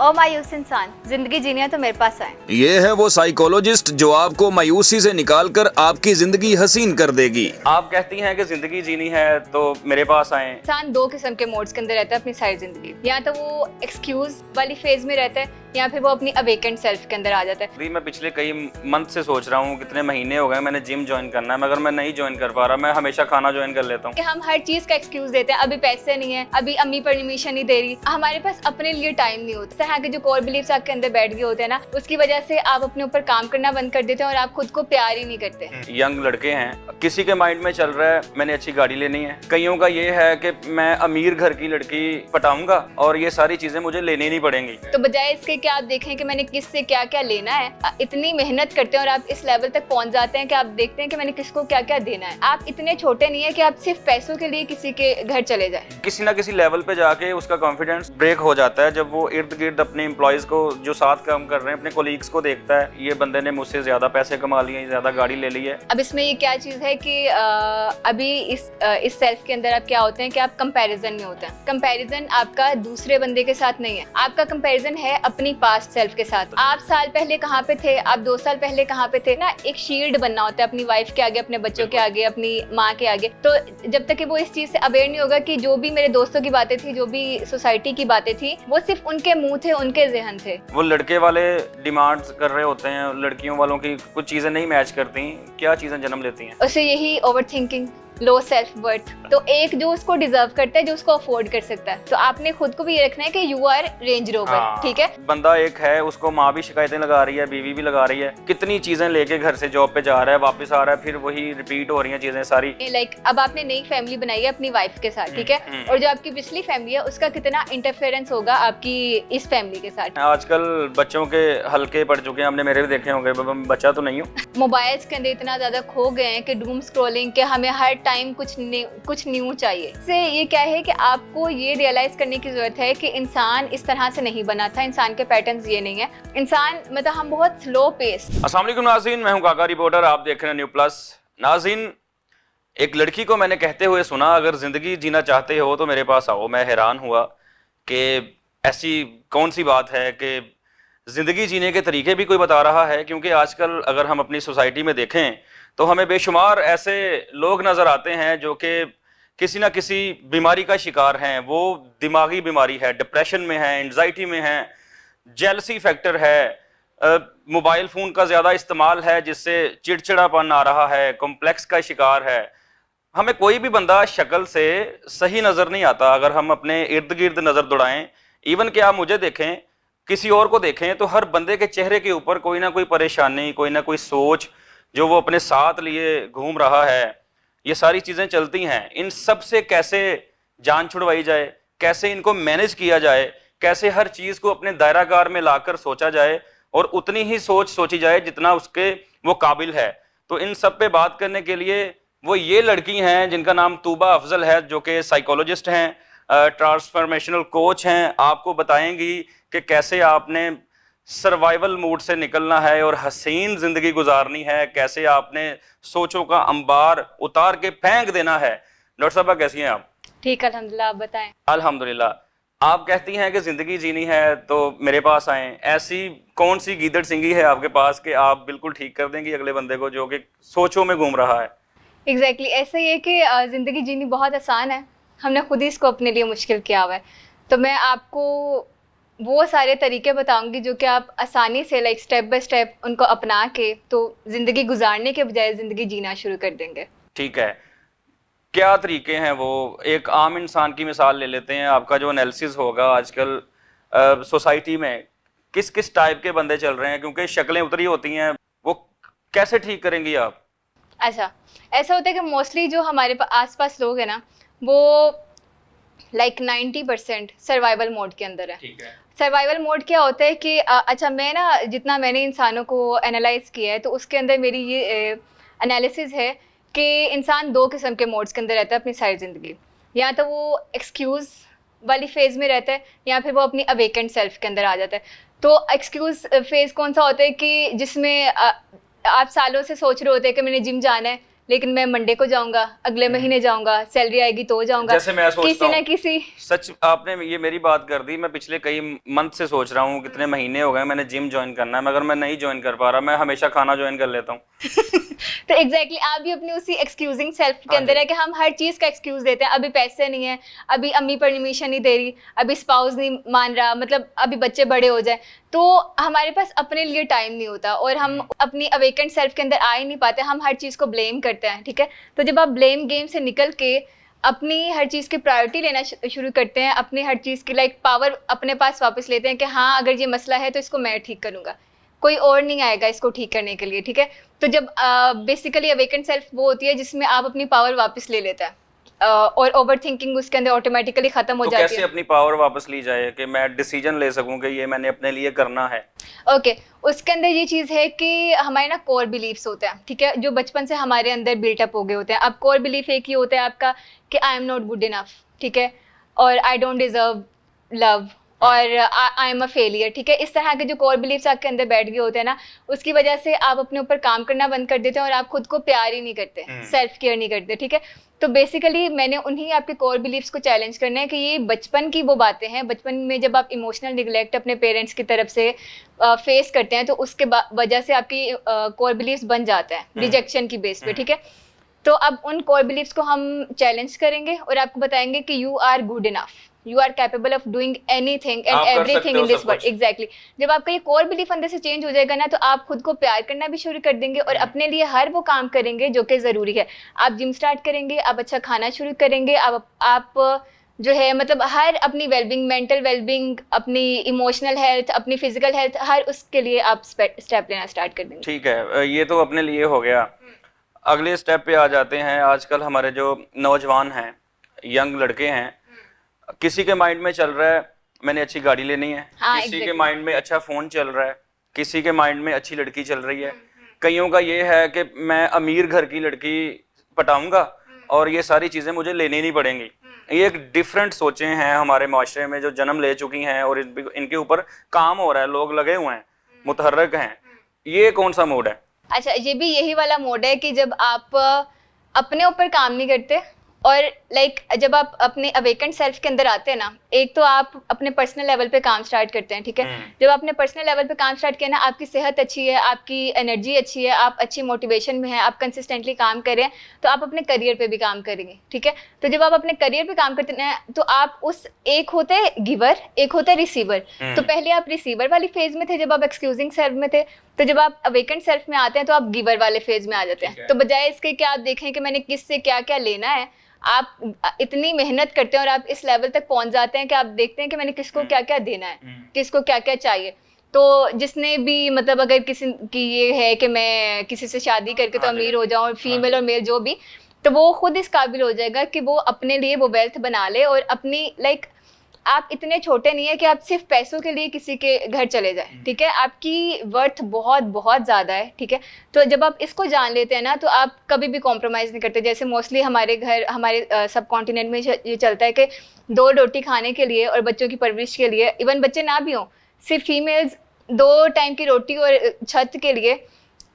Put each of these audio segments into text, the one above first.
और मायूस इंसान जिंदगी जीने तो मेरे पास आए। ये है वो साइकोलॉजिस्ट जो आपको मायूसी से निकालकर आपकी जिंदगी हसीन कर देगी। आप कहती हैं कि जिंदगी जीनी है तो मेरे पास आए। इंसान दो किस्म के मोड्स के अंदर रहता है अपनी सारी जिंदगी। या तो वो एक्सक्यूज वाली फेज में रहता है या फिर वो अपनी अवेकेंड सेल्फ के अंदर आ जाता है। मैं पिछले कई मंथ से सोच रहा हूँ, कितने महीने हो गए मैंने जिम ज्वाइन करना है, मगर मैं नहीं ज्वाइन कर पा रहा। मैं हमेशा खाना ज्वाइन कर लेता हूँ कि हम हर चीज का एक्सक्यूज देते हैं, अभी पैसे नहीं है, अभी अम्मी परमिशन नहीं दे रही, हमारे पास अपने लिए टाइम नहीं होता। इस तरह के जो कोर बिलीफ्स आपके अंदर बैठ गए होते हैं ना, उसकी वजह से आप अपने ऊपर काम करना बंद कर देते हैं और आप खुद को प्यार ही नहीं करते। यंग लड़के हैं, किसी के माइंड में चल रहा है मैंने अच्छी गाड़ी लेनी है, कईयों का ये है कि मैं अमीर घर की लड़की पटाऊंगा और ये सारी चीजें मुझे लेनी नहीं पड़ेंगी। तो बजाय इसके कि आप देखें कि मैंने किससे क्या क्या लेना है, इतनी मेहनत करते हैं और आप इस लेवल तक पहुंच जाते हैं कि आप देखते हैं कि मैंने किसको क्या क्या देना है। आप इतने छोटे नहीं है कि आप सिर्फ पैसों के लिए किसी के घर चले जाएं। किसी ना किसी लेवल पे जाके उसका कॉन्फिडेंस ब्रेक हो जाता है जब वो इर्द गिर्द अपने एम्प्लॉयज को जो साथ काम कर रहे हैं, अपने कोलीग्स को देखता है, ये बंदे ने मुझसे ज्यादा पैसे कमा लिए, ज्यादा गाड़ी ले ली है। अब इसमें ये क्या चीज है कि अभी इस सेल्फ के अंदर आप क्या होते हैं कि आप कंपैरिजन में होते हैं। कंपैरिजन आपका दूसरे बंदे के साथ नहीं है, आपका कंपैरिजन है अपनी पास्ट सेल्फ के साथ। आप साल पहले कहाँ पे थे, आप 2 साल पहले कहाँ पे थे ना। एक शील्ड बनना होता है अपनी वाइफ के आगे, अपने बच्चों के आगे, अपनी माँ के आगे। तो जब तक कि वो इस चीज से अवेयर नहीं होगा कि जो भी मेरे दोस्तों की बातें थी, जो भी सोसाइटी की बातें थी, वो सिर्फ उनके मुंह थे, उनके जहन थे। वो लड़के वाले डिमांड्स कर रहे होते हैं, लड़कियों वालों की कुछ चीजें नहीं मैच करती, क्या चीजें जन्म लेती हैं। उसे यही over thinking, low self worth. तो एक जो उसको डिजर्व करता है, जो उसको अफोर्ड कर सकता है। तो आपने खुद को भी ये रखना है कि यू आर रेंज रोवर, ठीक है। बंदा एक है, उसको माँ भी शिकायतें लगा रही है, बीवी भी लगा रही है, कितनी चीजें लेके घर से जॉब पे जा रहा है, वापस आ रहा है, फिर वही रिपीट हो रही हैं चीजें सारी। लाइक अब आपने नई फैमिली बनाई है अपनी वाइफ के साथ, ठीक है, और जो आपकी पिछली फैमिली है उसका कितना इंटरफेरेंस होगा आपकी इस फैमिली के साथ। आजकल बच्चों के हल्के पड़ चुके हैं, हमने मेरे भी देखे होंगे, बच्चा तो नहीं हूँ। मोबाइल्स के अंदर इतना ज्यादा खो गए हैं कि डूम स्क्रॉलिंग के हमें हर टाइम कुछ न्यू चाहिए। से ये क्या है कि आपको ये रियलाइज करने की जरूरत है कि इंसान इस तरह से नहीं बना था, इंसान के पैटर्न्स ये नहीं है। इंसान मतलब हम बहुत स्लो पेस। अस्सलाम वालेकुम नाज़रीन, मैं हूं काका रिपोर्टर, आप देख रहे हैं न्यू प्लस। नाज़रीन, एक लड़की को मैंने कहते हुए सुना, अगर जिंदगी जीना चाहते हो तो मेरे पास आओ। मैं हैरान हुआ कि ऐसी कौन सी बात है कि जिंदगी जीने के तरीके भी कोई बता रहा है, क्योंकि आजकल अगर हम अपनी सोसाइटी में देखें तो हमें बेशुमार ऐसे लोग नजर आते हैं जो कि किसी ना किसी बीमारी का शिकार हैं। वो दिमागी बीमारी है, डिप्रेशन में है, एंजाइटी में है, जेलसी फैक्टर है, मोबाइल फ़ोन का ज़्यादा इस्तेमाल है जिससे चिड़चिड़ापन आ रहा है, कॉम्प्लेक्स का शिकार है। हमें कोई भी बंदा शक्ल से सही नज़र नहीं आता। अगर हम अपने इर्द गिर्द नज़र दौड़ाएं, इवन कि आप मुझे देखें, किसी और को देखें, तो हर बंदे के चेहरे के ऊपर कोई ना कोई परेशानी, कोई ना कोई सोच जो वो अपने साथ लिए घूम रहा है। ये सारी चीज़ें चलती हैं। इन सब से कैसे जान छुड़वाई जाए, कैसे इनको मैनेज किया जाए, कैसे हर चीज़ को अपने दायराकार में लाकर सोचा जाए और उतनी ही सोच सोची जाए जितना उसके वो काबिल है। तो इन सब पे बात करने के लिए वो ये लड़की हैं जिनका नाम तूबा अफजल है, जो कि साइकोलॉजिस्ट हैं, ट्रांसफॉर्मेशनल कोच हैं। आपको बताएंगी कि कैसे आपने सर्वाइवल मूड से निकलना है और हसीन जिंदगी गुजारनी है, कैसे आपने सोचों का अंबार उतार के फेंक देना है। डॉक्टर साहबा कैसी हैं आप? ठीक, अल्हम्दुलिल्लाह, आप बताएं। अल्हम्दुलिल्लाह। आप कहती हैं कि जिंदगी जीनी है तो मेरे पास आए। ऐसी कौन सी गीदड़ सिंगी है आपके पास कि आप बिल्कुल ठीक कर देंगी अगले बंदे को जो कि सोचों में घूम रहा है? एग्जैक्टली ऐसा ही है कि जिंदगी जीनी बहुत आसान है, हमने खुद ही इसको अपने लिए मुश्किल किया हुआ है। तो मैं आपको वो सारे तरीके बताऊंगी जो कि आप आसानी से लाइक स्टेप बाय स्टेप उनको अपना के तो जिंदगी गुजारने के बजाय जिंदगी जीना शुरू कर देंगे। ठीक है, क्या तरीके हैं वो? एक आम इंसान की मिसाल ले लेते हैं। आपका जो एनालिसिस होगा आजकल सोसाइटी में किस किस टाइप के बंदे चल रहे हैं, क्योंकि शक्लें उतरी होती हैं, वो कैसे ठीक करेंगी आप? अच्छा, ऐसा होता है कि मोस्टली जो हमारे आसपास लोग हैं ना, वो लाइक 90% सर्वाइवल मोड के अंदर है। ठीक है। सर्वाइवल मोड क्या होता है कि अच्छा, मैं ना जितना मैंने इंसानों को एनालाइज किया है तो उसके अंदर मेरी ये एनालिसिस है कि इंसान 2 किस्म के मोड्स के अंदर रहता है अपनी सारी ज़िंदगी। या तो वो एक्सक्यूज़ वाली फेज़ में रहता है या फिर वो अपनी अवेकेंड सेल्फ के अंदर आ जाता है। तो एक्सक्यूज़ फेज़ कौन सा होता है कि जिसमें आप सालों से सोच रहे होते हैं कि मैंने जिम जाना है, लेकिन मैं मंडे को जाऊंगा, अगले महीने जाऊंगा, सैलरी आएगी तो जाऊंगा, जैसे मैं सोचता किसी ना हूँ, किसी। सच आपने ये मेरी बात कर दी। मैं पिछले कई मंथ से सोच रहा हूँ, कितने महीने हो गए मैंने जिम ज्वाइन करना है, मगर मैं नहीं ज्वाइन कर पा रहा। मैं हमेशा खाना ज्वाइन कर लेता हूँ। तो एग्जैक्टली आप भी अपनी उसी एक्सक्यूजिंग सेल्फ के हाँ अंदर जी। है कि हम हर चीज का एक्सक्यूज देते हैं। अभी पैसे नहीं है, अभी अम्मी परमिशन नहीं दे रही, अभी स्पाउस नहीं मान रहा, मतलब अभी बच्चे बड़े हो जाए, तो हमारे पास अपने लिए टाइम नहीं होता और हम अपनी अवेकेंड सेल्फ के अंदर आ ही नहीं पाते। हम हर चीज को ब्लेम करते हैं, ठीक है। तो जब आप ब्लेम गेम से निकल के अपनी हर चीज़ की प्रायोरिटी लेना शुरू करते हैं, अपनी हर चीज़ की लाइक पावर अपने पास वापस लेते हैं कि हाँ अगर ये मसला है तो इसको मैं ठीक करूँगा, कोई और नहीं आएगा इसको ठीक करने के लिए, ठीक है। तो जब बेसिकली अवेकेंड सेल्फ वो होती है जिसमें आप अपनी पावर वापस ले लेते हैं और ओवर थिंकिंग उसके अंदर ऑटोमेटिकली खत्म हो तो जाती कैसे है। अपनी पावर वापस ली जाए कि मैं डिसीजन ले सकूं कि ये मैंने अपने लिए करना है? ओके उसके अंदर ये चीज़ है कि हमारे ना कोर बिलीफ्स होते हैं, ठीक है, जो बचपन से हमारे अंदर बिल्टअप हो गए होते हैं। अब कोर बिलीफ एक ही होता है आपका कि I am not good enough, ठीक है, और आई डोंट डिजर्व लव, और आई एम अ फेलियर, ठीक है। इस तरह के जो कोर बिलीफ्स आपके अंदर बैठ गए होते हैं ना, उसकी वजह से आप अपने ऊपर काम करना बंद कर देते हैं और आप खुद को प्यार ही नहीं करते, सेल्फ केयर नहीं करते, ठीक है। तो बेसिकली मैंने उन्हीं आपके कोर बिलीफ्स को चैलेंज करना है कि ये बचपन की वो बातें हैं। बचपन में जब आप इमोशनल निगलेक्ट अपने पेरेंट्स की तरफ से फेस करते हैं तो उसके वजह से आपकी कोर बिलीफ्स बन जाते हैं रिजेक्शन की बेस पे, ठीक है। तो अब उन कोर बिलीफ्स को हम चैलेंज करेंगे और आपको बताएंगे कि you are good enough, you are capable of doing anything and आप कर एवरीथिंग सकते हो इन दिस सब वर्ल्ड। कुछ। एग्जैक्टली जब आपका ये कोर बिलीफ अंदर से चेंज हो जाएगा ना, तो आप खुद को प्यार करना भी शुरू कर देंगे और अपने लिए हर वो काम करेंगे जो कि ज़रूरी है। आप जिम स्टार्ट करेंगे, आप अच्छा खाना शुरू करेंगे, आप जो है मतलब हर अपनी वेलबींग, मेंटल वेलबींग, अपनी इमोशनल हेल्थ, अपनी फिजिकल हेल्थ, हर उसके लिए आप स्टेप लेना स्टार्ट कर देंगे। ठीक है, ये तो अपने लिए हो गया। अगले स्टेप पे आ जाते हैं। आजकल हमारे जो नौजवान हैं, यंग लड़के हैं, किसी के माइंड में चल रहा है मैंने अच्छी गाड़ी लेनी है, हाँ, किसी के exactly. माइंड में अच्छा फोन चल रहा है, किसी के माइंड में अच्छी लड़की चल रही है, कईयों का ये है कि मैं अमीर घर की लड़की पटाऊंगा और ये सारी चीजें मुझे लेनी नहीं पड़ेंगी। ये एक डिफरेंट सोचें हैं हमारे माशरे में जो जन्म ले चुकी हैं और इनके ऊपर काम हो रहा है, लोग लगे हुए हैं, मुतहर्रिक हैं। ये कौन सा मोड है? अच्छा ये भी यही वाला मोड है कि जब आप अपने ऊपर काम नहीं करते और लाइक जब आप अपने अवेकेंड सेल्फ के अंदर आते हैं ना, एक तो आप अपने पर्सनल लेवल पे काम स्टार्ट करते हैं, ठीक है। जब आपने पर्सनल लेवल पे काम स्टार्ट किया ना, आपकी सेहत अच्छी है, आपकी एनर्जी अच्छी है, आप अच्छी मोटिवेशन में हैं, आप कंसिस्टेंटली काम कर रहे हैं, तो आप अपने करियर पे भी काम करेंगे, ठीक है। तो जब आप अपने करियर पे काम करते हैं तो आप उस एक होते हैं गिवर, एक होता है रिसीवर। तो पहले आप रिसीवर वाली फेज में थे जब आप एक्सक्यूजिंग सेल्फ में थे, तो जब आप अवेकेंड सेल्फ में आते हैं तो आप गिवर वाले फेज में आ जाते हैं। तो बजाय इसके कि आप देखें कि मैंने किससे क्या क्या लेना है, आप इतनी मेहनत करते हैं और आप इस लेवल तक पहुंच जाते हैं कि आप देखते हैं कि मैंने किसको क्या क्या देना है, किसको क्या क्या चाहिए। तो जिसने भी मतलब अगर किसी की ये है कि मैं किसी से शादी करके तो अमीर हो जाऊं, फीमेल और मेल जो भी, तो वो खुद इस काबिल हो जाएगा कि वो अपने लिए वो वेल्थ बना ले और अपनी लाइक आप इतने छोटे नहीं है कि आप सिर्फ पैसों के लिए किसी के घर चले जाएं, ठीक है। आपकी वर्थ बहुत बहुत ज़्यादा है, ठीक है। तो जब आप इसको जान लेते हैं ना, तो आप कभी भी कॉम्प्रोमाइज़ नहीं करते। जैसे मोस्टली हमारे घर, हमारे सब कॉन्टिनेंट में ये चलता है कि 2 रोटी खाने के लिए और बच्चों की परवरिश के लिए, इवन बच्चे ना भी हों, सिर्फ फीमेल्स 2 टाइम की रोटी और छत के लिए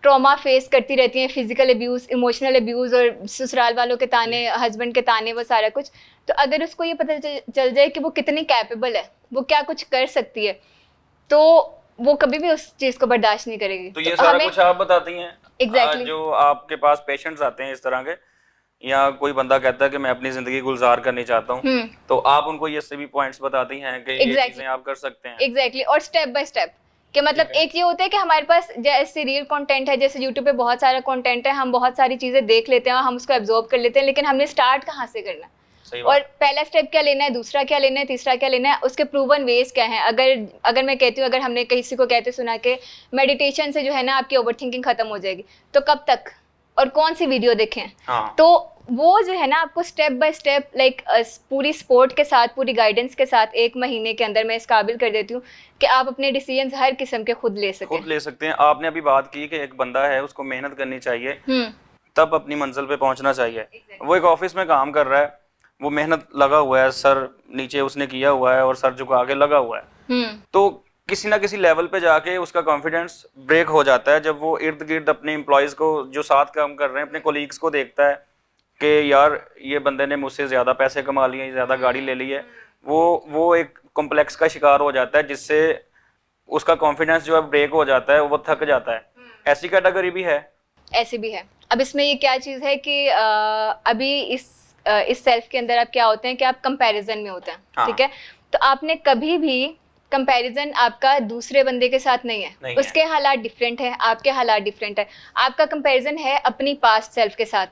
ट्रॉमा फेस करती रहती हैं, फिजिकल अब्यूज़, इमोशनल अब्यूज़ और ससुराल वालों के ताने, हस्बैंड के ताने, वो सारा कुछ। तो अगर उसको ये पता चल जाए कि वो कितनी कैपेबल है, वो क्या कुछ कर सकती है, तो वो कभी भी उस चीज़ को बर्दाश्त नहीं करेगी। तो ये सारा कुछ आप बताती हैं? Exactly. जो आपके पास पेशेंट्स आते हैं इस तरह के, या कोई बंदा कहता है कि मैं अपनी जिंदगी गुलजार करनी चाहता हूँ, तो आप उनको ये सभी पॉइंट्स बताती हैं कि ये चीजें आप कर सकते हैं? एग्जैक्टली और स्टेप बाय स्टेप कि मतलब एक ये होता है कि हमारे पास जैसे रियल कंटेंट है, जैसे यूट्यूब पे बहुत सारा कंटेंट है, हम बहुत सारी चीजें देख लेते हैं, हम उसको एब्जॉर्ब कर लेते हैं, लेकिन हमने स्टार्ट कहाँ से करना है और पहला स्टेप क्या लेना है, दूसरा क्या लेना है, तीसरा क्या लेना है, उसके प्रूवन वेज क्या है। अगर मैं कहती हूँ, अगर हमने किसी को कहते सुना के मेडिटेशन से जो है ना आपकी ओवरथिंकिंग खत्म हो जाएगी, तो कब तक और कौन सी वीडियो देखें? हाँ। तो वो जो है ना आपको स्टेप बाय स्टेप लाइक पूरी सपोर्ट के साथ, पूरी गाइडेंस के साथ 1 महीने के अंदर मैं इस काबिल कर देती हूँ कि आप अपने डिसीजंस हर किस्म के खुद ले सकते हैं। आपने अभी बात की कि एक बंदा है, उसको मेहनत करनी चाहिए, तब अपनी मंजिल पे पहुंचना चाहिए। वो एक ऑफिस में काम कर रहा है, वो मेहनत लगा हुआ है, सर नीचे उसने किया हुआ है और सर झुका के लगा हुआ है, तो किसी ना किसी लेवल पे जाके उसका कॉन्फिडेंस ब्रेक हो जाता है जब वो इर्द गिर्द अपने एम्प्लॉयज़ को जो साथ काम कर रहे हैं अपने कोलीग्स को देखता है कि यार ये बंदे ने मुझसे ज़्यादा पैसे कमा लिए, ज़्यादा गाड़ी ले ली है। वो एक कॉम्प्लेक्स का शिकार हो जाता है जिससे उसका कॉन्फिडेंस जो है ब्रेक हो जाता है, वो थक जाता है। ऐसी कैटेगरी भी है। ऐसे भी है। अब इसमें ये क्या चीज़ है कि अभी इस सेल्फ के अंदर आप क्या होते हैं कि आप कंपैरिजन में होते हैं। हाँ। ठीक है, तो आपने कभी भी कंपैरिजन आपका दूसरे बंदे के साथ नहीं है, उसके हालात डिफरेंट है, आपके हालात डिफरेंट है। आपका कंपैरिजन है अपनी पास्ट सेल्फ के साथ।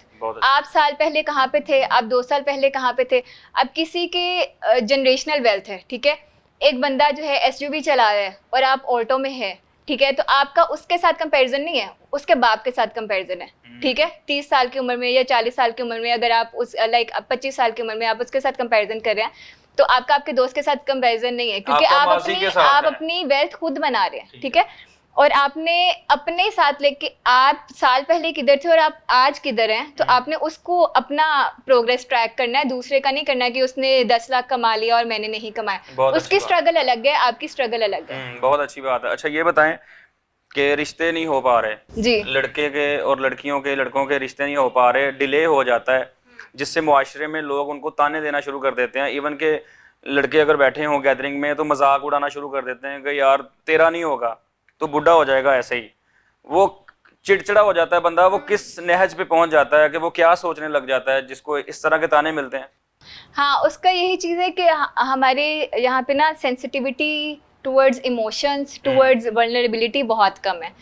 आप साल पहले कहाँ पे थे, आप 2 साल पहले कहाँ पे थे। अब किसी के जनरेशनल वेल्थ है, ठीक है, एक बंदा जो है एसयूवी चला रहा है और आप ऑटो में है, ठीक है, तो आपका उसके साथ कंपैरिजन नहीं है, उसके बाप के साथ कंपैरिजन है। ठीक है, 30 साल की उम्र में या 40 साल की उम्र में अगर आप उस 25 साल की उम्र में आप उसके साथ कंपैरिजन कर रहे हैं, तो आपका आपके दोस्त के साथ कंपैरिजन नहीं है, क्योंकि आप अपनी वेल्थ खुद बना रहे हैं। ठीक है, और आपने अपने साथ लेके आप साल पहले किधर थे और आप आज किधर हैं, तो आपने उसको अपना प्रोग्रेस ट्रैक करना है, दूसरे का नहीं करना है कि उसने 10 लाख कमा लिया और मैंने नहीं कमाया। उसकी स्ट्रगल अलग है, आपकी स्ट्रगल अलग है। बहुत अच्छी बात है। अच्छा ये बताएं कि रिश्ते नहीं हो पा रहे जी, लड़के के और लड़कियों के, लड़कों के रिश्ते नहीं हो पा रहे, डिले हो जाता है, जिससे मुआशरे में लोग उनको ताने देना शुरू कर देते हैं। इवन के लड़के अगर बैठे हों गैदरिंग में तो मजाक उड़ाना शुरू कर देते हैं कि यार तेरा नहीं होगा तो बुढ़ा हो जाएगा। ऐसे ही वो चिड़चिड़ा हो जाता है बंदा, वो किस नहज पे पहुंच जाता है कि वो क्या सोचने लग जाता है जिसको इस तरह के ताने मिलते हैं। हाँ, उसका यही चीज़ है कि हमारे यहाँ पे ना sensitivity towards emotions, towards vulnerability बहुत कम है।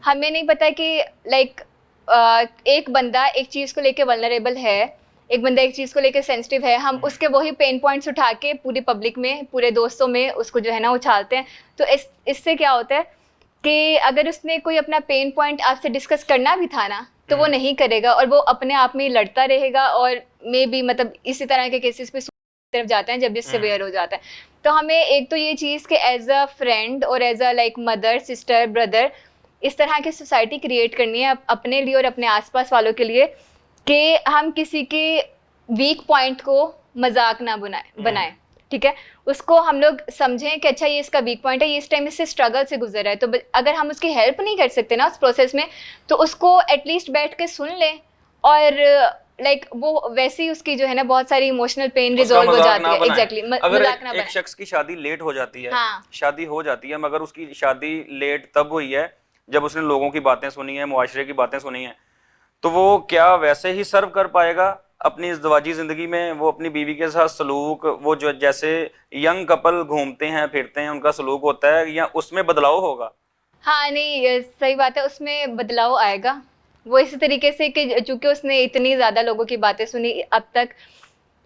हमें नहीं पता कि लाइक एक बंदा एक चीज़ को लेके वल्नरेबल है, एक बंदा एक चीज़ को लेके सेंसिटिव है, हम उसके वही पेन पॉइंट्स उठा के पूरी पब्लिक में, पूरे दोस्तों में उसको जो है ना उछालते हैं। तो इससे क्या होता है कि अगर उसने कोई अपना पेन पॉइंट आपसे डिस्कस करना भी था ना, तो वो नहीं करेगा और वो अपने आप में लड़ता रहेगा, और मे बी मतलब इसी तरह के केसेस पे तरफ जाते हैं जब ये सिवियर हो जाता है। तो हमें एक तो ये चीज़ कि एज अ फ्रेंड और as a like mother, sister, brother, इस तरह की सोसाइटी क्रिएट करनी है अपने लिए और अपने आसपास वालों के लिए कि हम किसी के वीक पॉइंट को मजाक ना बनाएं। ठीक है, उसको हम लोग समझें कि अच्छा ये इसका वीक पॉइंट है, ये इस टाइम इससे स्ट्रगल से गुजर रहा है, तो अगर हम उसकी हेल्प नहीं कर सकते ना उस प्रोसेस में, तो उसको एटलीस्ट बैठ के सुन लें और लाइक वो वैसे ही उसकी जो है ना बहुत सारी इमोशनल पेन रिजॉल्व हो जाती है। एग्जैक्टली, अगर एक शख्स की शादी लेट हो जाती है, हाँ, शादी हो जाती है मगर उसकी शादी लेट तब हुई है जब उसने लोगों की बातें सुनी है, मुआशरे की बातें सुनी है, तो वो क्या वैसे ही सर्व कर पाएगा अपनी इज़्दिवाजी जिंदगी में? वो अपनी बीवी के साथ सलूक, वो जो जैसे यंग कपल घूमते हैं फिरते हैं उनका सलूक होता है, या उसमें बदलाव होगा? हाँ, नहीं सही बात है, उसमें बदलाव आएगा। वो इसी तरीके से कि चूंकि उसने इतनी ज़्यादा लोगों की बातें सुनी अब तक,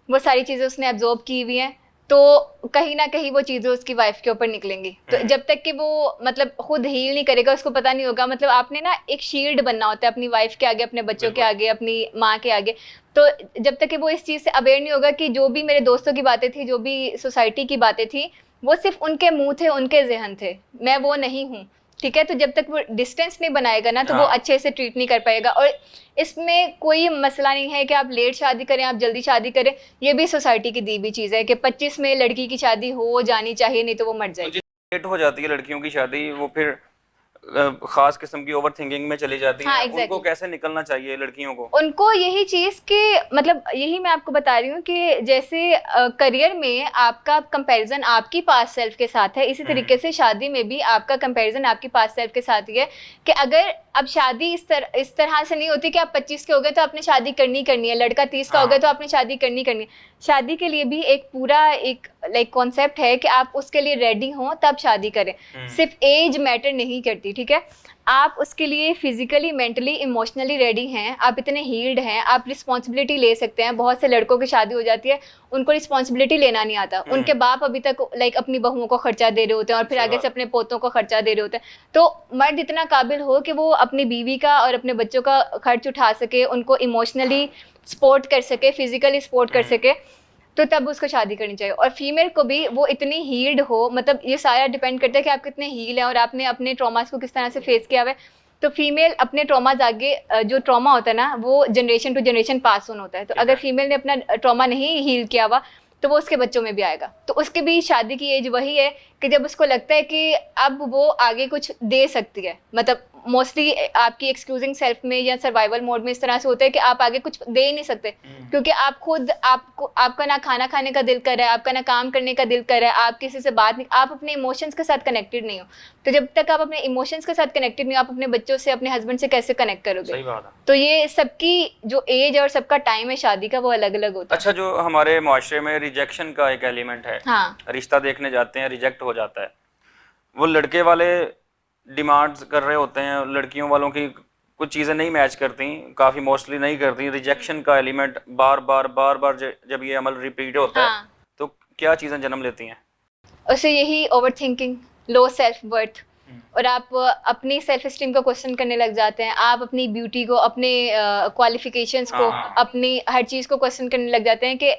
वो सारी चीज़ें उसने एब्जॉर्ब की हुई हैं, तो कहीं ना कहीं वो चीज़ें उसकी वाइफ के ऊपर निकलेंगी। तो जब तक कि वो मतलब खुद हील नहीं करेगा, उसको पता नहीं होगा। मतलब आपने ना एक शील्ड बनना होता है अपनी वाइफ के आगे, अपने बच्चों के आगे, अपनी माँ के आगे। तो जब तक कि वो इस चीज़ से अवेयर नहीं होगा कि जो भी मेरे दोस्तों की बातें थी, जो भी सोसाइटी की बातें थी, वो सिर्फ उनके मुंह थे, उनके जहन थे, मैं वो नहीं हूँ। ठीक है, तो जब तक वो डिस्टेंस नहीं बनाएगा ना, तो वो अच्छे से ट्रीट नहीं कर पाएगा। और इसमें कोई मसला नहीं है कि आप लेट शादी करें, आप जल्दी शादी करें, ये भी सोसाइटी की दी हुई चीज़ है कि 25 में लड़की की शादी हो जानी चाहिए, नहीं तो वो मर जाएगी। लेट हो जाती है लड़कियों की शादी, वो फिर खास किस्म की ओवर थिंकिंग में चली जाती है। हाँ, exactly. उनको कैसे निकलना चाहिए लड़कियों को? उनको यही चीज़ कि मतलब यही मैं आपको बता रही हूँ कि जैसे करियर में आपका कंपैरिजन आपकी पास्ट सेल्फ के साथ है, इसी तरीके से शादी में भी आपका कंपैरिजन आपकी पास्ट सेल्फ के साथ ही है कि अगर अब शादी इस तरह से नहीं होती कि आप 25 के हो गए तो आपने शादी करनी है, लड़का 30 का हो गया तो आपने शादी करनी है। शादी के लिए भी एक पूरा एक लाइक कॉन्सेप्ट है कि आप उसके लिए रेडी हो तब शादी करें। सिर्फ एज मैटर नहीं करती। ठीक है, आप उसके लिए फिजिकली, मेंटली, इमोशनली रेडी हैं, आप इतने हील्ड हैं, आप रिस्पॉन्सिबिलिटी ले सकते हैं। बहुत से लड़कों की शादी हो जाती है, उनको रिस्पॉन्सिबिलिटी लेना नहीं आता, उनके बाप अभी तक लाइक अपनी बहुओं को खर्चा दे रहे होते हैं और फिर आगे से अपने पोतों को खर्चा दे रहे होते हैं। तो मर्द इतना काबिल हो कि वो अपनी बीवी का और अपने बच्चों का खर्च उठा सके, उनको इमोशनली सपोर्ट कर सके, फिजिकली सपोर्ट कर सके, तो तब उसको शादी करनी चाहिए। और फीमेल को भी वो इतनी हील्ड हो, मतलब ये सारा डिपेंड करता है कि आप कितने हील हैं और आपने अपने ट्रॉमास को किस तरह से फेस किया हुआ है। तो फीमेल अपने ट्रॉमास आगे, जो ट्रॉमा होता है ना वो generation to generation pass on होता है। तो अगर फीमेल ने अपना ट्रॉमा नहीं हील किया हुआ तो वो उसके बच्चों में भी आएगा। तो उसके भी शादी की एज वही है कि जब उसको लगता है कि अब वो आगे कुछ दे सकती है, मतलब मोस्टली आपकी एक्सक्लूजिंग सेल्फ में या सर्वाइवल मोड में इस तरह से होता है कि आप आगे कुछ दे ही नहीं सकते, क्योंकि आप खुद आपका ना खाना खाने का दिल कर रहा है, आपका ना काम करने का दिल कर रहा है, आप किसी से बात नहीं, आप अपने इमोशंस के साथ कनेक्टेड नहीं हो। तो जब तक आप अपने इमोशंस के साथ कनेक्टेड नहीं हो, आप अपने बच्चों से, अपने हस्बैंड से कैसे कनेक्ट करोगे? सही बात है। तो ये सबकी जो एज और सबका टाइम है शादी का वो अलग अलग होता है। अच्छा, जो हमारे मुआशरे में रिजेक्शन का एक एलिमेंट है, हाँ, रिश्ता देखने जाते हैं, रिजेक्ट हो जाता है, वो लड़के वाले डिमांड्स कर रहे होते हैं, लड़कियों वालों की कुछ चीज़ें नहीं मैच करती, काफ़ी मोस्टली नहीं करती, रिजेक्शन का एलिमेंट बार बार जब ये अमल रिपीट होता है हाँ, तो क्या चीज़ें जन्म लेती हैं? उससे यही over thinking, low self worth, और आप अपनी सेल्फ स्टीम को क्वेश्चन करने लग जाते हैं, आप अपनी ब्यूटी को, अपने क्वालिफिकेशंस को, हाँ। अपनी हर चीज़ को क्वेश्चन करने लग जाते हैं कि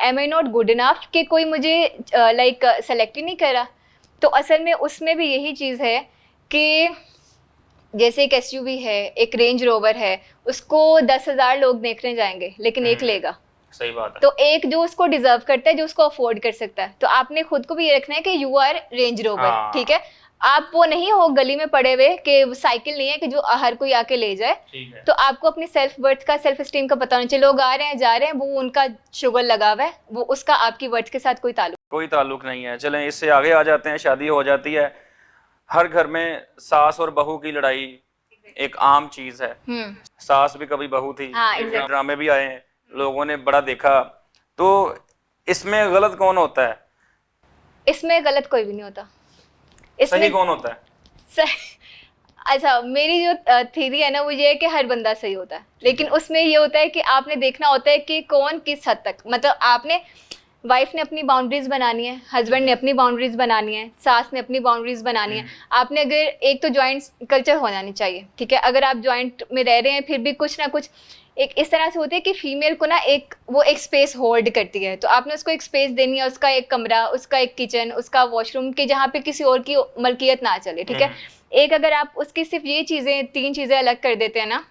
am I not good enough, कि कोई मुझे लाइक सेलेक्ट ही नहीं करा। तो असल में उसमें भी यही चीज़ है कि जैसे एक एसयूवी है, एक रेंज रोवर है, उसको 10,000 लोग देखने जाएंगे लेकिन एक लेगा। सही बात है। तो एक जो उसको डिजर्व करता है, जो उसको अफोर्ड कर सकता है। तो आपने खुद को भी ये रखना है कि यू आर रेंज रोवर, हाँ। ठीक है? आप वो नहीं हो गली में पड़े हुए कि साइकिल नहीं है कि जो हर कोई आके ले जाए। ठीक है। तो आपको अपनी सेल्फ वर्थ का, सेल्फ स्टीम का पता होना चाहिए। लोग आ रहे हैं, जा रहे हैं, वो उनका शुगर लगा हुआ है, वो उसका आपकी वर्थ के साथ कोई ताल्लुक नहीं है। चलें इससे आगे आ जाते हैं, शादी हो जाती है, हर घर में सास और बहू की लड़ाई एक आम चीज है। सास भी कभी बहू थी, हाँ, exactly। ड्रामे भी आए हैं, लोगों ने बड़ा देखा। तो इसमें गलत कौन होता है? इसमें गलत कोई भी नहीं होता। सही कौन होता है? अच्छा, मेरी जो थ्योरी है ना, वो ये है कि हर बंदा सही होता है, लेकिन उसमें ये होता है कि आपने देखना होता है कि कौन किस हद तक, मतलब आपने, वाइफ ने अपनी बाउंड्रीज बनानी है, हस्बैंड ने अपनी बाउंड्रीज बनानी है, सास ने अपनी बाउंड्रीज बनानी है। आपने अगर एक तो जॉइंट कल्चर होना नहीं चाहिए, ठीक है? अगर आप जॉइंट में रह रहे हैं फिर भी कुछ ना कुछ एक इस तरह से होती है कि फीमेल को ना एक स्पेस होल्ड करती है, तो आपने उसको एक स्पेस देनी है, उसका एक कमरा, उसका एक किचन, उसका वॉशरूम, कि जहाँ पे किसी और की मलकियत ना चले, ठीक है? एक अगर आप उसकी सिर्फ ये चीज़ें, 3 चीज़ें अलग कर देते हैं ना,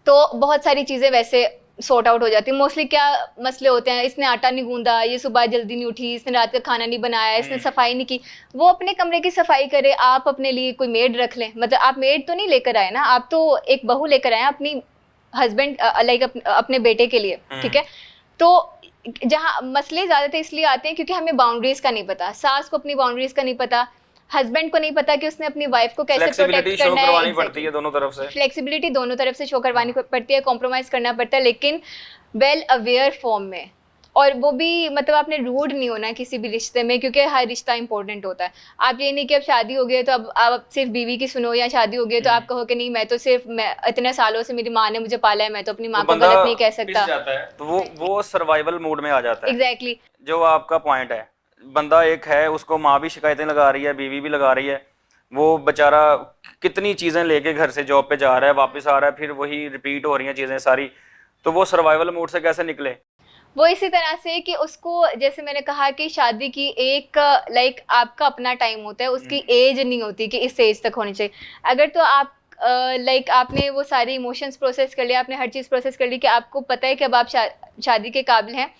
तो बहुत सारी चीज़ें वैसे सॉर्ट आउट हो जाती है। मोस्टली क्या मसले होते हैं, इसने आटा नहीं गूंदा, ये सुबह जल्दी नहीं उठी, इसने रात का खाना नहीं बनाया, इसने सफाई नहीं की। वो अपने कमरे की सफाई करे, आप अपने लिए कोई मेड रख लें। मतलब आप मेड तो नहीं लेकर आए ना, आप तो एक बहू लेकर आए अपनी हस्बैंड, लाइक अपने बेटे के लिए, ठीक है? तो जहाँ मसले ज़्यादातर इसलिए आते हैं क्योंकि हमें बाउंड्रीज का नहीं पता, सास को अपनी बाउंड्रीज का नहीं पता, हस्बैंड को नहीं पता कि उसने अपनी वाइफ को कैसे प्रोटेक्ट करना है। पड़ती है दोनों तरफ से, फ्लेक्सिबिलिटी दोनों तरफ से शो करवानी पड़ती है, कॉम्प्रोमाइज करना पड़ता है, लेकिन वेल अवेयर फॉर्म में। और वो भी मतलब आपने रूड नहीं होना किसी भी रिश्ते में, क्योंकि हर रिश्ता इंपॉर्टेंट होता है। आप ये नहीं कि अब शादी हो गई है तो अब आप सिर्फ बीवी की सुनो, या शादी हो गई है तो आप कहो कि नहीं मैं तो सिर्फ, मैं इतने सालों से मेरी माँ ने मुझे पाला है, मैं तो अपनी माँ को गलत नहीं कह सकता। तो वो सर्वाइवल मोड में आ जाता है। एग्जैक्टली। जो आपका पॉइंट है, बंदा एक है, उसको माँ भी शिकायतें लगा रही है, बीवी भी लगा रही है, वो बेचारा कितनी चीजें लेके घर से जॉब पे जा रहा है, वापस आ रहा है, फिर वही रिपीट हो रही हैं चीजें सारी। तो वो सर्वाइवल मोड से कैसे निकले? वो इसी तरह से कि उसको, जैसे मैंने कहा कि शादी की एक लाइक आपका अपना टाइम होता है, उसकी एज नहीं होती कि इस एज तक होनी चाहिए। अगर तो आप लाइक आपने वो सारी इमोशंस प्रोसेस कर लिया, आपने हर चीज़ प्रोसेस कर ली कि आपको पता है कि अब आप शादी के काबिल हैं,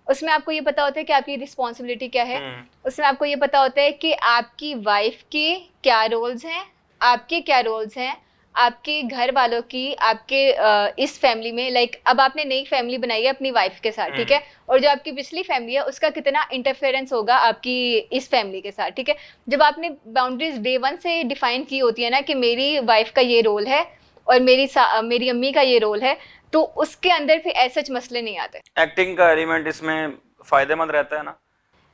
उसमें आपको ये पता होता है कि आपकी रिस्पॉन्सिबिलिटी क्या है, उसमें आपको ये पता होता है कि आपकी वाइफ के क्या रोल्स हैं, आपके क्या रोल्स हैं, आपके घर वालों की, आपके इस फैमिली में, लाइक अब आपने नई फैमिली बनाई है अपनी वाइफ के साथ, ठीक है? और जो आपकी पिछली फैमिली है उसका कितना इंटरफेरेंस होगा आपकी इस फैमिली के साथ, ठीक है? जब आपने बाउंड्रीज डे 1 से डिफाइन की होती है ना कि मेरी वाइफ का ये रोल है और मेरी अम्मी का ये रोल है, तो उसके अंदर फिर ऐसे मसले नहीं आते। एक्टिंग का एलिमेंट इसमें फायदेमंद रहता है ना?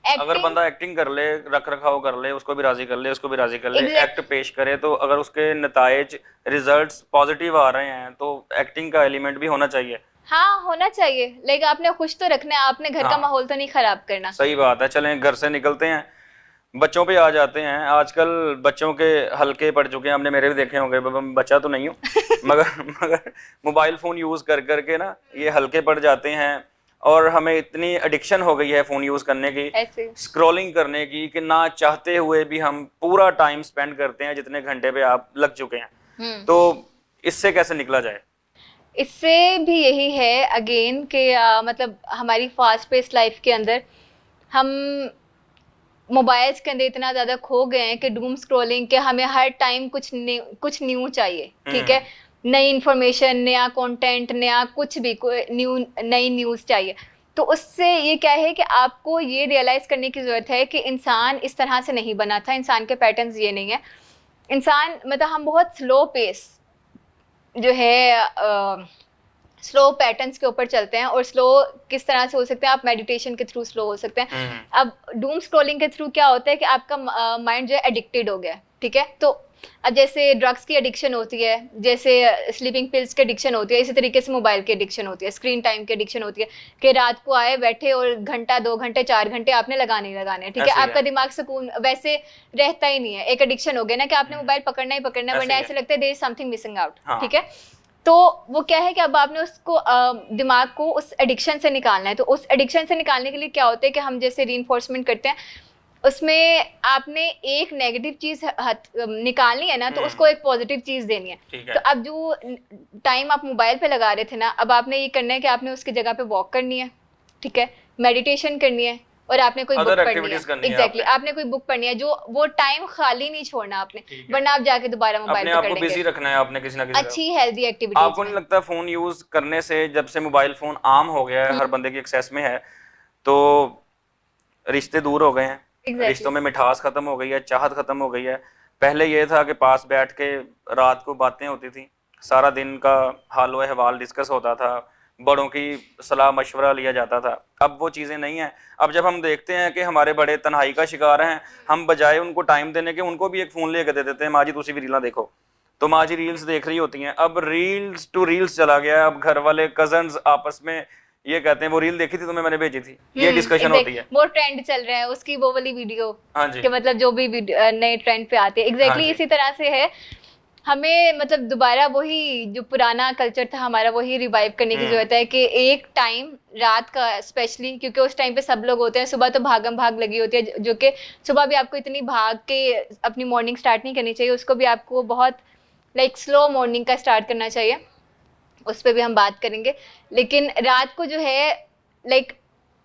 अगर बंदा एक्टिंग कर ले, रख रखाव कर ले, उसको भी राजी कर ले, उसको भी राजी कर ले, एक्ट पेश करे, तो अगर उसके नतायज, रिजल्ट्स पॉजिटिव आ रहे हैं तो एक्टिंग का एलिमेंट भी होना चाहिए। हाँ, होना चाहिए, लेकिन आपने खुश तो रखना है, आपने घर का माहौल तो नहीं खराब करना। सही बात है। चलें घर से निकलते हैं, बच्चों पे आ जाते हैं। आजकल बच्चों के हल्के पड़ चुके हैं, हमने मेरे भी देखे होंगे, बच्चा तो नहीं हूँ मगर मोबाइल फोन यूज कर करके ना ये हल्के पड़ जाते हैं, और हमें इतनी एडिक्शन हो गई है फोन यूज करने की, स्क्रॉलिंग करने की, कि ना चाहते हुए भी हम पूरा टाइम स्पेंड करते हैं जितने घंटे पे आप लग चुके हैं। तो इससे कैसे निकला जाए? इससे भी यही है अगेन कि मतलब हमारी फास्ट पेस लाइफ के अंदर हम मोबाइल्स के अंदर इतना ज्यादा खो गए हैं कि डूम स्क्रॉलिंग के हमें हर टाइम कुछ न्यू चाहिए, ठीक है, नई इंफॉर्मेशन, नया कंटेंट, नया कुछ भी, कोई नई न्यूज़ चाहिए। तो उससे ये क्या है कि आपको ये रियलाइज करने की ज़रूरत है कि इंसान इस तरह से नहीं बना था, इंसान के पैटर्न्स ये नहीं है। इंसान मतलब हम बहुत स्लो पेस जो है स्लो पैटर्न्स के ऊपर चलते हैं। और स्लो किस तरह से हो सकते हैं, आप मेडिटेशन के थ्रू स्लो हो सकते हैं। अब डूम स्क्रॉलिंग के थ्रू क्या होता है कि आपका माइंड जो है एडिक्टेड हो गया है, ठीक है। तो अब जैसे ड्रग्स की एडिक्शन होती है, जैसे स्लीपिंग पिल्स की एडिक्शन होती है, इसी तरीके से मोबाइल की एडिक्शन होती है, स्क्रीन टाइम की एडिक्शन होती है कि रात को आए बैठे और घंटा 2 घंटे 4 घंटे आपने लगाने ही लगाने, ठीक है। आपका दिमाग सुकून वैसे रहता ही नहीं है, एक एडिक्शन हो गया ना कि आपने मोबाइल पकड़ना ही पकड़ना है, वरना ऐसे लगता है there is something missing out, ठीक है। तो वो क्या है कि अब आपने उसको दिमाग को उस एडिक्शन से निकालना है। तो उस एडिक्शन से निकालने के लिए क्या होता है कि हम जैसे रीइंफोर्समेंट करते हैं, उसमें आपने एक नेगेटिव चीज निकालनी है ना, तो उसको एक पॉजिटिव चीज देनी है। तो अब जो टाइम आप मोबाइल पे लगा रहे थे ना, अब आपने ये करना है कि आपने उसकी जगह पे वॉक करनी है, ठीक है, मेडिटेशन करनी है, और आपने कोई बुक पढ़नी है। एग्जैक्टली, आपने कोई बुक पढ़नी है, जो वो टाइम खाली नहीं छोड़ना आपने, वरना आप जाके दोबारा मोबाइल पे आपको बिजी रखना है, आपने किसी ना किसी अच्छी हेल्दी एक्टिविटी। आपको नहीं लगता फोन यूज करने से, जब से मोबाइल फोन आम हो गया है, हर बंदे की एक्सेस में है, तो रिश्ते दूर हो गए हैं, रिश्तों में मिठास खत्म हो गई है, चाहत खत्म हो गई है। पहले ये था कि पास बैठ के रात को बातें होती थी, सारा दिन का हाल व अहवाल डिस्कस होता था, बड़ों की सलाह मशवरा लिया जाता था। अब वो चीज़ें नहीं हैं। अब जब हम देखते हैं कि हमारे बड़े तन्हाई का शिकार हैं, हम बजाय उनको टाइम देने के उनको भी एक फ़ोन लेकर दे देते हैं, माँ जी तुसी भी रीला देखो, तो माँ जी रील्स देख रही होती हैं। अब रील्स टू रील्स चला गया। अब घर वाले कजन्स आपस में ये कहते हैं वो रील देखी थी तुम्हें, मैंने भेजी थी, ये डिस्कशन होती है। वो ट्रेंड चल रहा है उसकी, वो वाली वीडियो, हाँ जी, कि मतलब जो भी नए ट्रेंड पे आते हैं, एग्जैक्टली इसी तरह से है। हमें मतलब दोबारा वही जो पुराना कल्चर था हमारा, वही रिवाइव करने की जरूरत है कि एक टाइम रात का स्पेशली, क्योंकि उस टाइम पे सब लोग होते हैं, सुबह तो भागम भाग लगी होती है, जो कि सुबह भी आपको इतनी भाग के अपनी मॉर्निंग स्टार्ट नहीं करनी चाहिए, उसको भी आपको बहुत स्लो मॉर्निंग का स्टार्ट करना चाहिए, उस पर भी हम बात करेंगे। लेकिन रात को जो है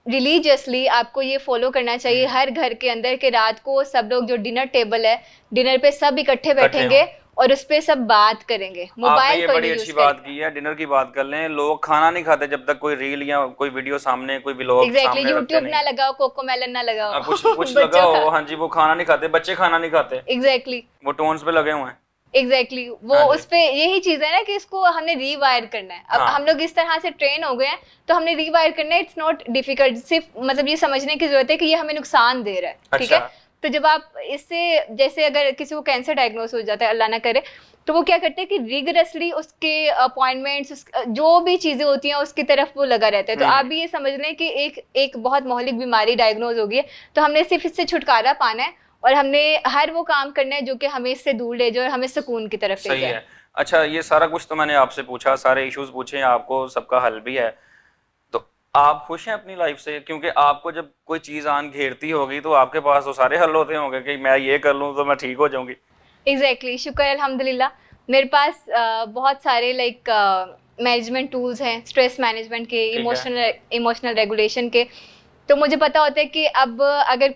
रिलीजियसली आपको ये फॉलो करना चाहिए हर घर के अंदर कि रात को सब लोग, जो डिनर टेबल है, डिनर पे सब इकट्ठे बैठेंगे और उस पे सब बात करेंगे। मोबाइल ये बड़ी अच्छी बात की है, डिनर की बात कर लें। लोग खाना नहीं खाते जब तक कोई रील या कोई वीडियो सामने, कोई व्लॉग सामने यूट्यूब ना लगाओ, कोकोमेलन ना लगाओ, कुछ लगाओ, हाँ जी, वो खाना नहीं खाते, बच्चे खाना नहीं खाते, एग्जैक्टली वो टोन्स पे लगे हुए हैं। एग्जैक्टली वो उस पे यही चीज है ना कि इसको हमने रीवायर करना है। अब हम लोग इस तरह से ट्रेन हो गए हैं, तो हमने रीवायर करना है। इट्स नॉट डिफिकल्ट, सिर्फ मतलब ये समझने की जरूरत है कि ये हमें नुकसान दे रहा है, ठीक है। तो जब आप इससे, जैसे अगर किसी को कैंसर डायग्नोस हो जाता है, अल्लाह ना करे, तो वो क्या करते हैं कि रिगरसली उसके अपॉइंटमेंट्स, जो भी चीजें होती हैं उसकी तरफ वो लगा रहता है। तो आप भी ये समझ लें कि एक बहुत मोहलिक बीमारी डायग्नोज हो गई है, तो हमने सिर्फ इससे छुटकारा पाना है और हमने हर वो काम करना है जो कि हमें इससे दूर ले जाए और हमें सुकून की तरफ ले जाए। अच्छा, ये सारा कुछ तो मैंने आपसे पूछा, सारे इश्यूज पूछे, आपको सबका हल भी है, तो आप खुश हैं अपनी लाइफ से? क्योंकि आपको जब कोई चीज आन घेरती होगी तो आपके पास तो सारे हल होते होंगे कि मैं ये कर लूँ तो मैं ठीक हो जाऊंगी। एग्जैक्टली, शुक्र अल्हम्दुलिल्लाह, मेरे पास बहुत सारे मैनेजमेंट टूल्स हैं, स्ट्रेस मैनेजमेंट के, इमोशनल रेगुलेशन के। तो मुझे पता होता है कि अब अगर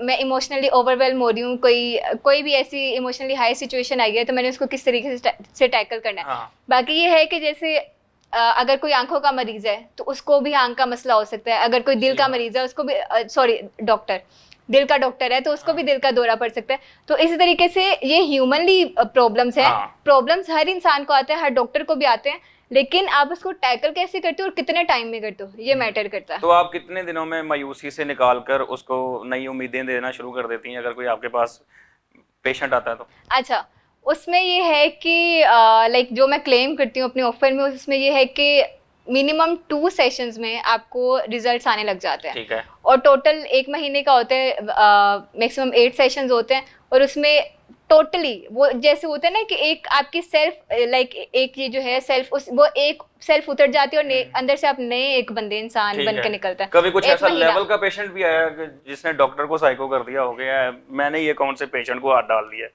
मैं इमोशनली ओवरवेल्म हो रही हूँ, कोई भी ऐसी इमोशनली हाई सिचुएशन आई है, तो मैंने उसको किस तरीके से टैकल करना है। बाकी ये है कि जैसे अगर कोई आंखों का मरीज है तो उसको भी आंख का मसला हो सकता है, अगर कोई दिल का मरीज है उसको भी दिल का डॉक्टर है तो उसको भी दिल का दौरा पड़ सकता है। तो इसी तरीके से ये ह्यूमनली प्रॉब्लम्स हैं। प्रॉब्लम्स हर इंसान को आते हैं, हर डॉक्टर को भी आते हैं, लेकिन आप उसको टैकल कैसे करते हो और कितने टाइम में करते हो, ये मैटर करता है। तो आप कितने दिनों में मायूसी से निकाल कर उसको नई उम्मीदें देना शुरू कर देती हैं, अगर कोई आपके पास पेशेंट आता है तो? अच्छा, उसमें ये है कि जो मैं क्लेम करती हूँ अपने ऑफर में, उसमें ये है कि मिनिमम 2 सेशंस में आपको रिजल्ट्स आने लग जाते हैं। ठीक है। और टोटल 1 महीने का होता है, मैक्सिमम 8 सेशंस होते हैं, और उसमें टोटली वो जैसे होता है ना कि एक आपकी सेल्फ एक ये जो है सेल्फ, वो एक सेल्फ उतर जाती है और अंदर से आप नए एक बंदे इंसान बन के निकलता है। कभी कुछ ऐसा लेवल का पेशेंट भी आया जिसने डॉक्टर को साइको कर दिया, हो गया मैंने ये कौन से पेशेंट को हाथ डाल दिया?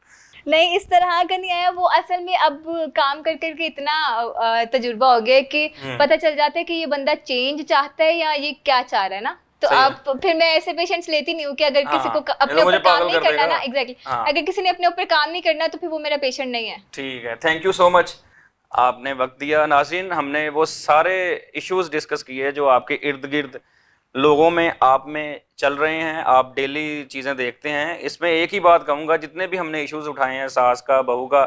नहीं, इस तरह का नहीं आया। वो असल में अब काम कर करके इतना तजुर्बा हो गया कि पता चल जाता है कि ये बंदा चेंज चाहता है या ये क्या चाह रहा है ना। तो सही है। आप फिर मैं ऐसे पेशेंट्स लेती नहीं हूँ कि अगर किसी को हाँ, अपने ये तो मुझे ऊपर काम पागल नहीं कर करना देगा। ना, एग्जैक्टली हाँ। अगर किसी ने अपने ऊपर काम नहीं करना तो फिर वो मेरा पेशेंट नहीं है। ठीक है, थैंक यू सो मच, आपने वक्त दिया। नाज़रीन, हमने वो सारे इश्यूज डिस्कस किए जो आपके इर्द गिर्द लोगों में, आप में चल रहे हैं, आप डेली चीज़ें देखते हैं। इसमें एक ही बात कहूँगा, जितने भी हमने इश्यूज उठाए हैं, सास का, बहू का,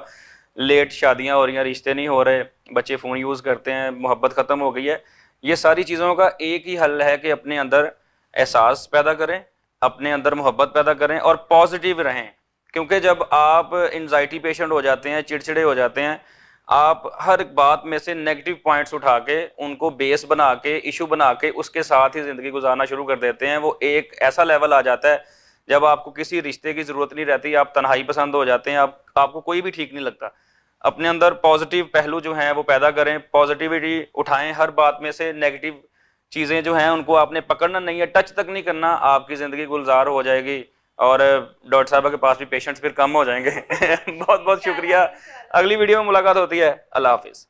लेट शादियाँ हो रही हैं, रिश्ते नहीं हो रहे, बच्चे फ़ोन यूज़ करते हैं, मोहब्बत ख़त्म हो गई है, ये सारी चीज़ों का एक ही हल है कि अपने अंदर एहसास पैदा करें, अपने अंदर मोहब्बत पैदा करें और पॉजिटिव रहें। क्योंकि जब आप एंजाइटी पेशेंट हो जाते हैं, चिड़चिड़े हो जाते हैं, आप हर बात में से नेगेटिव पॉइंट्स उठा के उनको बेस बना के, इशू बना के उसके साथ ही ज़िंदगी गुजारना शुरू कर देते हैं। वो एक ऐसा लेवल आ जाता है जब आपको किसी रिश्ते की ज़रूरत नहीं रहती, आप तन्हाई पसंद हो जाते हैं, आपको कोई भी ठीक नहीं लगता। अपने अंदर पॉजिटिव पहलू जो हैं वो पैदा करें, पॉजिटिविटी उठाएं, हर बात में से नेगेटिव चीज़ें जो हैं उनको आपने पकड़ना नहीं है, टच तक नहीं करना, आपकी ज़िंदगी गुलजार हो जाएगी और डॉक्टर साहबा के पास भी पेशेंट्स फिर कम हो जाएंगे। बहुत बहुत शुक्रिया, अगली वीडियो में मुलाकात होती है, अल्लाह हाफिज़।